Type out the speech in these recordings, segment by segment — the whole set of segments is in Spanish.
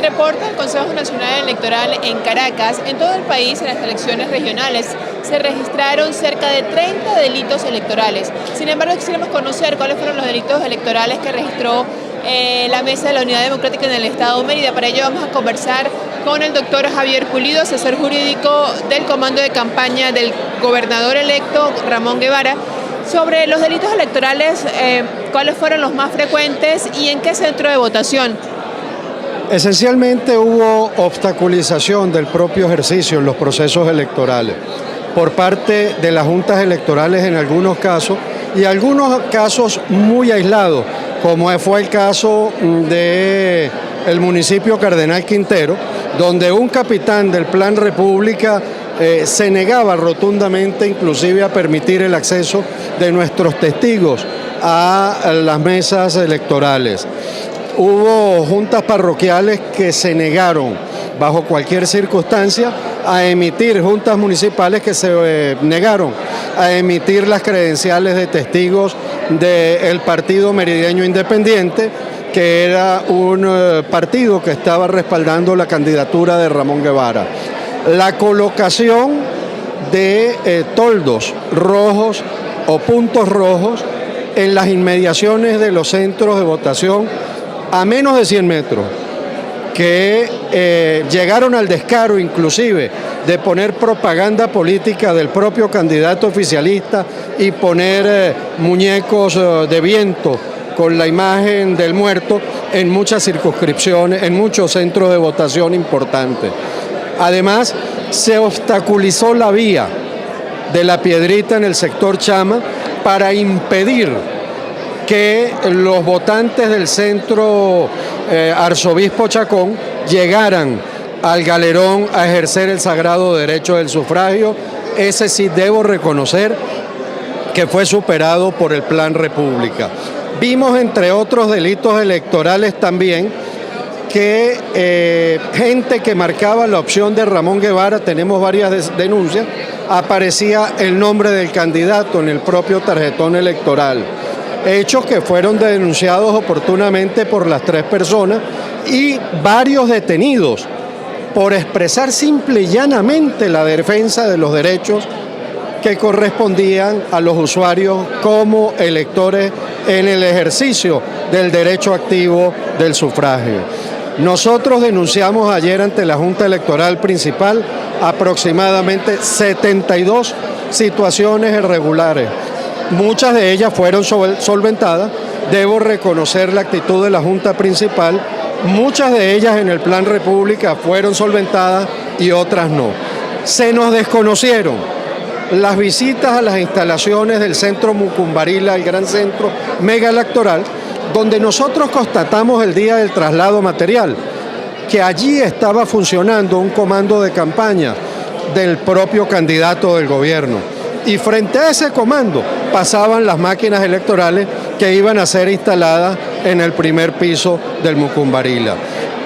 reporte del Consejo Nacional Electoral en Caracas, en todo el país, en las elecciones regionales, se registraron cerca de 30 delitos electorales. Sin embargo, quisiéramos conocer cuáles fueron los delitos electorales que registró la Mesa de la Unidad Democrática en el Estado Mérida. Para ello vamos a conversar con el doctor Javier Pulido, asesor jurídico del comando de campaña del gobernador electo Ramón Guevara, sobre los delitos electorales, cuáles fueron los más frecuentes y en qué centro de votación. Esencialmente hubo obstaculización del propio ejercicio en los procesos electorales por parte de las juntas electorales en algunos casos y algunos casos muy aislados, como fue el caso del municipio Cardenal Quintero, donde un capitán del Plan República se negaba rotundamente inclusive a permitir el acceso de nuestros testigos a las mesas electorales. Hubo juntas parroquiales que se negaron bajo cualquier circunstancia a emitir, juntas municipales que se negaron a emitir las credenciales de testigos del Partido Merideño Independiente, que era un partido que estaba respaldando la candidatura de Ramón Guevara. La colocación de toldos rojos o puntos rojos en las inmediaciones de los centros de votación a menos de 100 metros, que llegaron al descaro inclusive de poner propaganda política del propio candidato oficialista y poner muñecos de viento con la imagen del muerto en muchas circunscripciones, en muchos centros de votación importantes. Además, se obstaculizó la vía de La Piedrita en el sector Chama para impedir que los votantes del centro Arzobispo Chacón llegaran al galerón a ejercer el sagrado derecho del sufragio. Ese sí debo reconocer que fue superado por el Plan República. Vimos, entre otros delitos electorales también, que gente que marcaba la opción de Ramón Guevara, tenemos varias denuncias, aparecía el nombre del candidato en el propio tarjetón electoral. Hechos que fueron denunciados oportunamente por las 3 personas y varios detenidos por expresar simple y llanamente la defensa de los derechos que correspondían a los usuarios como electores en el ejercicio del derecho activo del sufragio. Nosotros denunciamos ayer ante la Junta Electoral Principal aproximadamente 72 situaciones irregulares. Muchas de ellas fueron solventadas, debo reconocer la actitud de la Junta Principal, muchas de ellas en el Plan República fueron solventadas y otras no. Se nos desconocieron las visitas a las instalaciones del centro Mucumbarila, el gran centro megaelectoral, donde nosotros constatamos el día del traslado material, que allí estaba funcionando un comando de campaña del propio candidato del gobierno. Y frente a ese comando pasaban las máquinas electorales que iban a ser instaladas en el primer piso del Mucumbarila.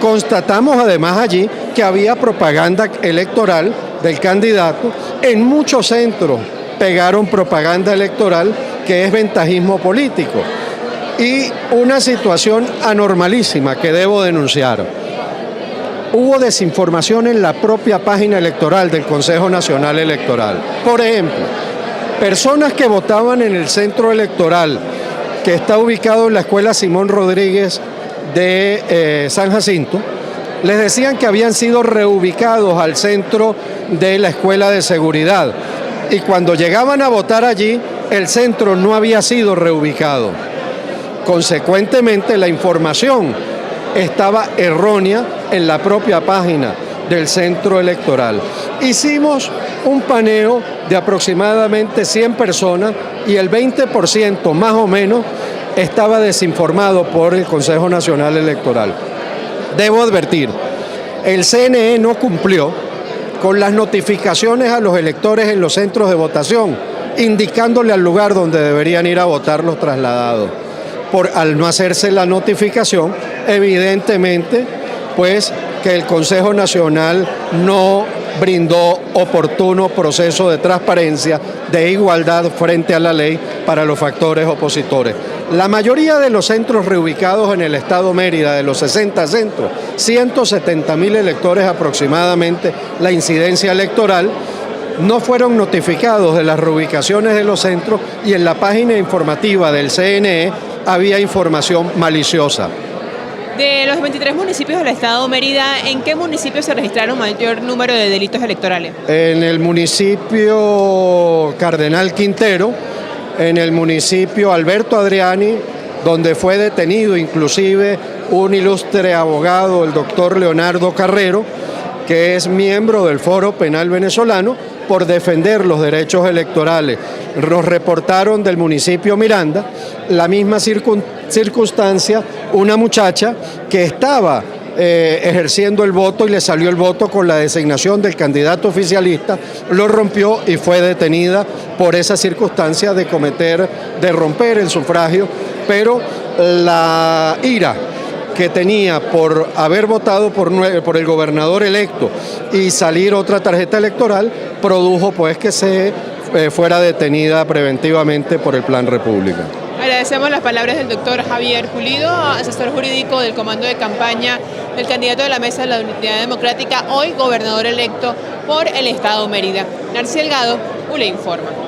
Constatamos además allí que había propaganda electoral del candidato. En muchos centros pegaron propaganda electoral que es ventajismo político. Y una situación anormalísima que debo denunciar. Hubo desinformación en la propia página electoral del Consejo Nacional Electoral. Por ejemplo, personas que votaban en el centro electoral, que está ubicado en la Escuela Simón Rodríguez de San Jacinto, les decían que habían sido reubicados al centro de la Escuela de Seguridad. Y cuando llegaban a votar allí, el centro no había sido reubicado. Consecuentemente, la información estaba errónea en la propia página del centro electoral. Hicimos un paneo de aproximadamente 100 personas y el 20% más o menos estaba desinformado por el Consejo Nacional Electoral. Debo advertir, el CNE no cumplió con las notificaciones a los electores en los centros de votación, indicándole al lugar donde deberían ir a votar los trasladados. Al no hacerse la notificación, evidentemente, pues que el Consejo Nacional no brindó oportuno proceso de transparencia, de igualdad frente a la ley para los factores opositores. La mayoría de los centros reubicados en el estado Mérida, de los 60 centros, 170.000 electores aproximadamente, la incidencia electoral, no fueron notificados de las reubicaciones de los centros y en la página informativa del CNE había información maliciosa. De los 23 municipios del estado Mérida, ¿en qué municipios se registraron mayor número de delitos electorales? En el municipio Cardenal Quintero, en el municipio Alberto Adriani, donde fue detenido inclusive un ilustre abogado, el doctor Leonardo Carrero, que es miembro del Foro Penal Venezolano, por defender los derechos electorales. Nos reportaron del municipio Miranda la misma circunstancia, una muchacha que estaba ejerciendo el voto y le salió el voto con la designación del candidato oficialista, lo rompió y fue detenida por esa circunstancia de romper el sufragio, pero la ira que tenía por haber votado por el gobernador electo y salir otra tarjeta electoral, produjo pues que se fuera detenida preventivamente por el Plan República. Agradecemos las palabras del doctor Javier Pulido, asesor jurídico del comando de campaña del candidato de la Mesa de la Unidad Democrática, hoy gobernador electo por el estado Mérida. Narci Delgado, ULE Informa.